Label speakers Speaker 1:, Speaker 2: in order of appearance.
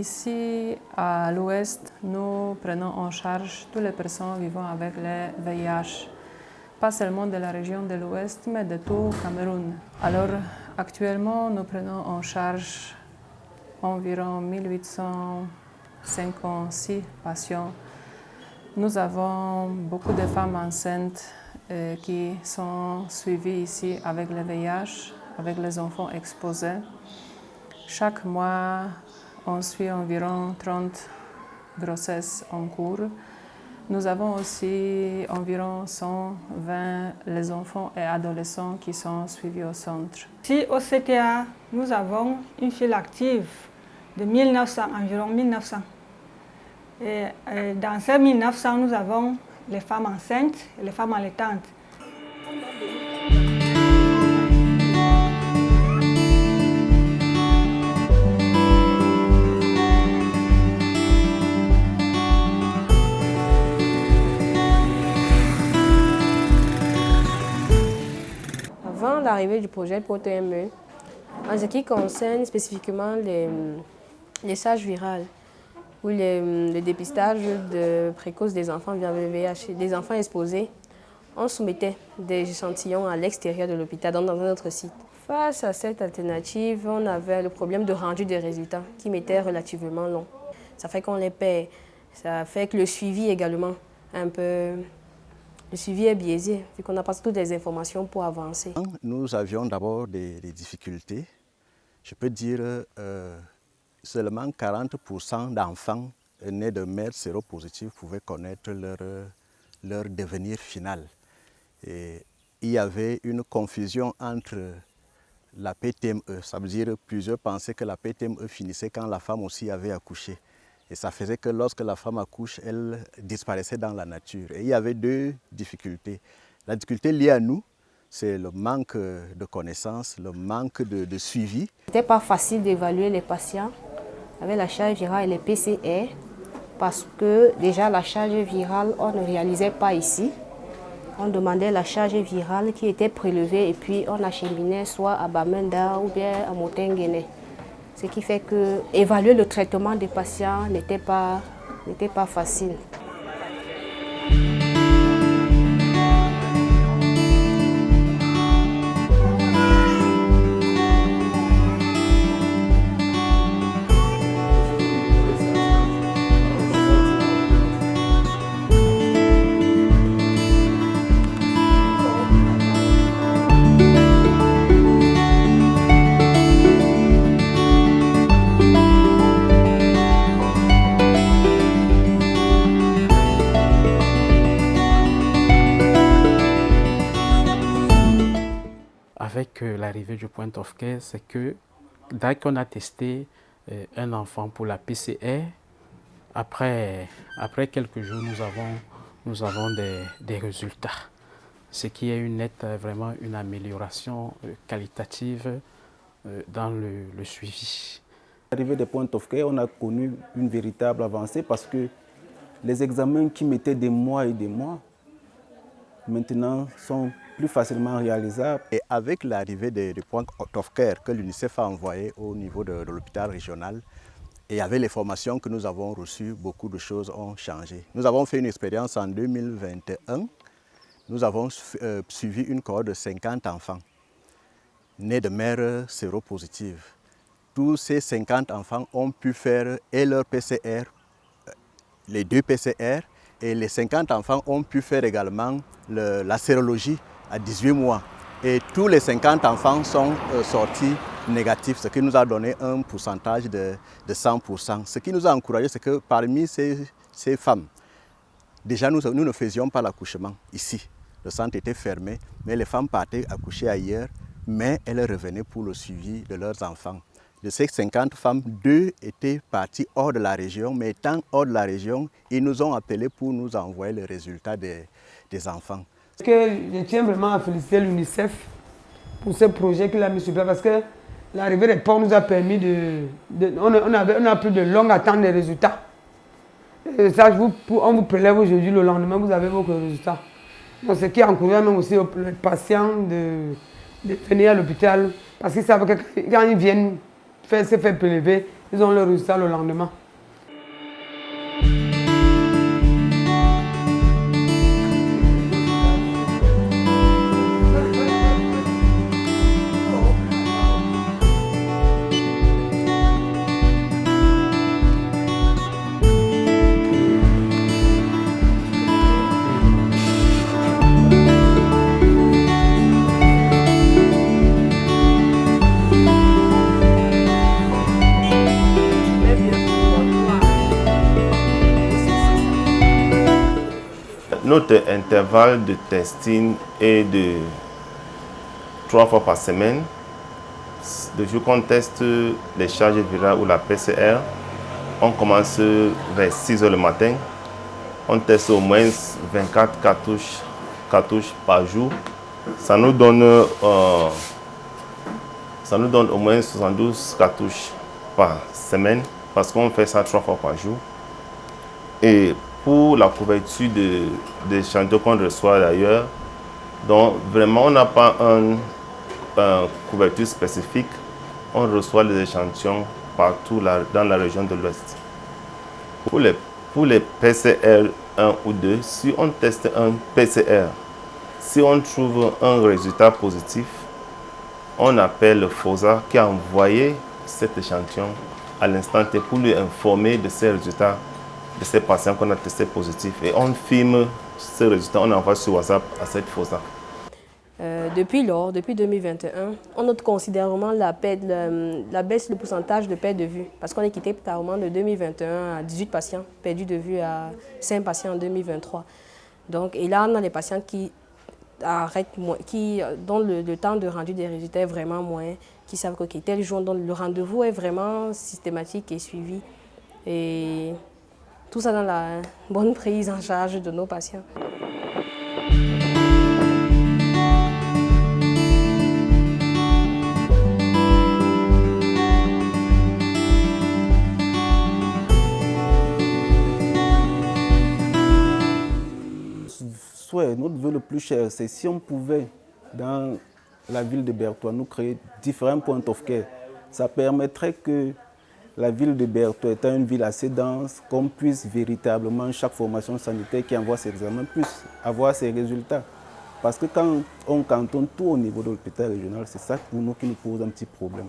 Speaker 1: Ici, à l'ouest, nous prenons en charge toutes les personnes vivant avec le VIH, pas seulement de la région de l'ouest, mais de tout le Cameroun. Alors, actuellement, nous prenons en charge environ 1856 patients. Nous avons beaucoup de femmes enceintes qui sont suivies ici avec le VIH, avec les enfants exposés. Chaque mois, on suit environ 30 grossesses en cours. Nous avons aussi environ 120 les enfants et adolescents qui sont suivis au centre.
Speaker 2: Ici, au CTA, nous avons une file active de 1900, environ 1900. Et dans ces 1900, nous avons les femmes enceintes et les femmes allaitantes.
Speaker 3: Avant l'arrivée du projet ProTME, en ce qui concerne spécifiquement les sages virales ou le dépistage précoce des enfants via le VIH, des enfants exposés, on soumettait des échantillons à l'extérieur de l'hôpital, dans un autre site. Face à cette alternative, on avait le problème de rendu des résultats qui m'était relativement long. Ça fait qu'on les perd, ça fait que le suivi également un peu... Le suivi est biaisé, vu qu'on n'a pas toutes les informations pour avancer.
Speaker 4: Nous avions d'abord des difficultés. Je peux dire seulement 40% d'enfants nés de mères séropositives pouvaient connaître leur devenir final. Et il y avait une confusion entre la PTME, ça veut dire plusieurs pensaient que la PTME finissait quand la femme aussi avait accouché. Et ça faisait que lorsque la femme accouche, elle disparaissait dans la nature. Et il y avait deux difficultés. La difficulté liée à nous, c'est le manque de connaissances, le manque de suivi.
Speaker 3: Ce n'était pas facile d'évaluer les patients avec la charge virale et les PCR parce que déjà la charge virale, on ne réalisait pas ici. On demandait la charge virale qui était prélevée et puis on acheminait soit à Bamenda ou bien à Motengene. Ce qui fait que évaluer le traitement des patients n'était pas facile.
Speaker 5: Avec l'arrivée du point of care, c'est que dès qu'on a testé un enfant pour la PCR, après quelques jours, nous avons des résultats. Ce qui est vraiment une amélioration qualitative dans le suivi.
Speaker 6: À l'arrivée des point of care, on a connu une véritable avancée parce que les examens qui mettaient des mois et des mois, maintenant sont plus facilement réalisables.
Speaker 4: Et avec l'arrivée des points of care que l'UNICEF a envoyé au niveau de l'hôpital régional, et avec les formations que nous avons reçues, beaucoup de choses ont changé. Nous avons fait une expérience en 2021. Nous avons suivi une cohorte de 50 enfants nés de mères séropositives. Tous ces 50 enfants ont pu faire et leur PCR, les deux PCR, et les 50 enfants ont pu faire également la sérologie à 18 mois. Et tous les 50 enfants sont sortis négatifs, ce qui nous a donné un pourcentage de 100%. Ce qui nous a encouragé, c'est que parmi ces femmes, déjà nous ne faisions pas l'accouchement ici. Le centre était fermé, mais les femmes partaient accoucher ailleurs, mais elles revenaient pour le suivi de leurs enfants. De ces 50 femmes, 2 étaient parties hors de la région, mais étant hors de la région, ils nous ont appelés pour nous envoyer les résultats des enfants.
Speaker 7: Je tiens vraiment à féliciter l'UNICEF pour ce projet qu'il a mis sur place parce que l'arrivée des ports nous a permis on a plus de longue attente des résultats. Et ça, on vous prélève aujourd'hui, le lendemain, vous avez vos résultats. Donc, ce qui encourage même aussi les patients de venir à l'hôpital parce qu'ils savent que quand ils viennent, s'est fait prélever, ils ont le résultat le lendemain.
Speaker 8: Notre intervalle de testing est de 3 fois par semaine. Le jour qu'on teste les charges virales ou la PCR, on commence vers 6 h le matin. On teste au moins 24 cartouches par jour. Ça nous donne au moins 72 cartouches par semaine parce qu'on fait ça 3 fois par jour. Et pour la couverture des échantillons qu'on reçoit d'ailleurs, donc vraiment on n'a pas une couverture spécifique, on reçoit les échantillons partout dans la région de l'Ouest. Pour les PCR 1 ou 2, si on teste un PCR, si on trouve un résultat positif, on appelle le FOSA qui a envoyé cet échantillon à l'instant T pour lui informer de ces résultats de ces patients qu'on a testés positifs. Et on filme ces résultats, on envoie sur WhatsApp à cette FOSA.
Speaker 3: Depuis 2021, on note considérablement la baisse du pourcentage de perte de vue. Parce qu'on est quitté carrément de 2021 à 18 patients perdus de vue à 5 patients en 2023. Donc, et là, on a des patients qui arrêtent, dont le temps de rendu des résultats est vraiment moins, qui savent que tel jour, dont le rendez-vous est vraiment systématique et suivi. Et tout ça dans la bonne prise en charge de nos patients.
Speaker 6: Notre vœu le plus cher, c'est si on pouvait, dans la ville de Bertoua, nous créer différents points of care. Ça permettrait que la ville de Bertoua, étant une ville assez dense, qu'on puisse véritablement, chaque formation sanitaire qui envoie ses examens, puisse avoir ses résultats. Parce que quand on cantonne tout au niveau de l'hôpital régional, c'est ça pour nous qui nous pose un petit problème.